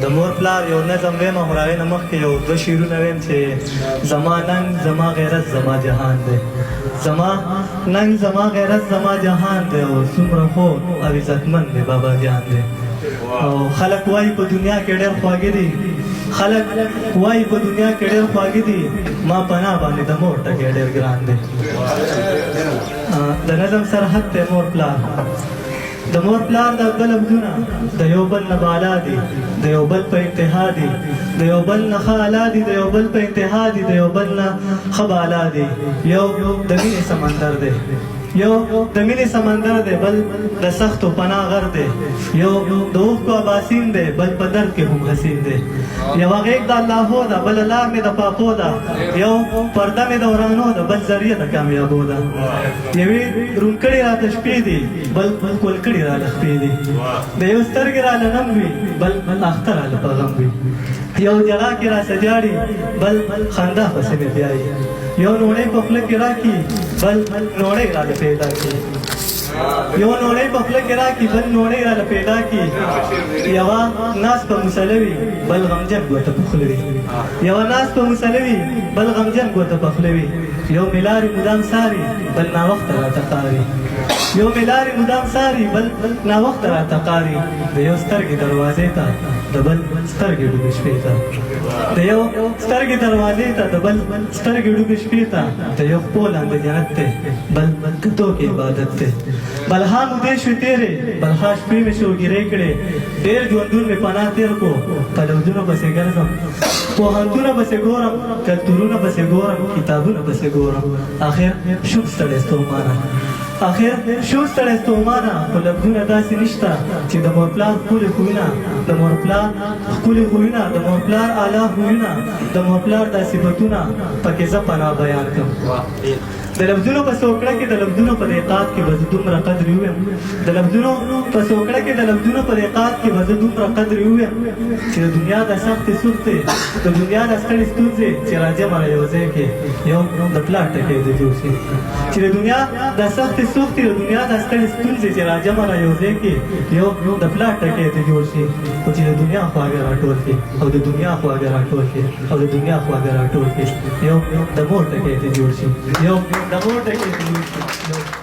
د مور پلار یو نظم ویم او هغې نه مخکې یو دوه شعرونه ویم چې زما ننګ زما غیرت زما جهان دی زما ننګ زما غیرت زما جهان دی او څومره ښو او عزتمند دی بابا جان دی او خلک وایي په دنیا کې ډېر خواږه دي خلک وایي په دنیا کې ډېر خواږه دي ما پناه باندې د مور ټکی ډېر ګران دی د نظم سرحد دی مور پلار د مور پلار د بل لفظونه د یو بل نه بالا دي د یو بل په انتها دي د یو بل نه ښه اعلی دي د یو بل په انتها دي د یو بل نه ښه بالا دي یو د مینې سمندر دی یو د مینې سمندر دی بل د سختو پناه غر دی یو د اوښکو اباسین دی بل په درد کې هم حسین دی یوه غیږ د اللهو ده بل لار مې د پاپو ده یو پرده مې د ورانو ده بل ذریعه د کامیابو ده یوې روڼ کړي راته شپې دي بل کول کړي راله خپې دي د یو سترګې راله نم وي بل اختر راله په غم وي یو جړا کې راسه جاړي بل خندا پسې مې بیایي یو نوڼۍ په خوله کې راکړي بل نوڼۍ راله پیدا کړي یو نوڼۍ په خوله کې راکړي بل نوڼۍ راله پیدا کړي یوه ناس په مسله وي بل غمجن ګوته په خوله وي یوه ناس په مسله وي بل غمجن ګوته په خوله وي یو مې لارې مدام ساري بل ناوخته راته قاري یو مې لارې مدام ساري بل ناوخته راته قاري د یو سترګې دروازې ته د بل سترګې ډوبې شپې ته د یو سترګې دروازې ته د بل سترګې ډوبې شپې ته د یو خپو لاندې جنت دی بل کتو کې عبادت دی بلها مودې شوې تېرې بلها شپې مې شوګیرې کړې ډېر ژوندون مې پناه تېر کو په لوظونو پسې ګرځم پوهنتونه پسې ګورم کلتورونه پسې ګورم کتابونه پسې ګورم آخر شوم ستړی ستومانه آخر شو ستړی ستومانه خو لفظونه داسې نشته چې د مور پلار ښکلي خویونه د مور پلار ښکلي خویونه د مور پلار اعلی خویونه د مور پلار دا صفتونه پکې زه پناه بیان کړم د لفظونو په سوکړه کې د لفظونو په دقت کې به زه دومره قدر ویم د لفظونو په سوکړه کې د لفظونو په دقت کې به زه دومره قدر ویم چې د دنیا د سختې سختې د دنیا د ستړې ستونزې چې راجمع را یو ځای کې یو د پلار ټکی د جوړ شي چې د دنیا د سختې سختې د دنیا د ستړې ستونزې چې راجمع را یو ځای کې یو د پلار ټکی د جوړ شي خو چې د دنیا خواږه راټول کړي او د دنیا خواږه راټول کړي او د دنیا خواږه راټول کړي یو د مور ټکی د جوړ شي یو د مور ټکی د جوړ شي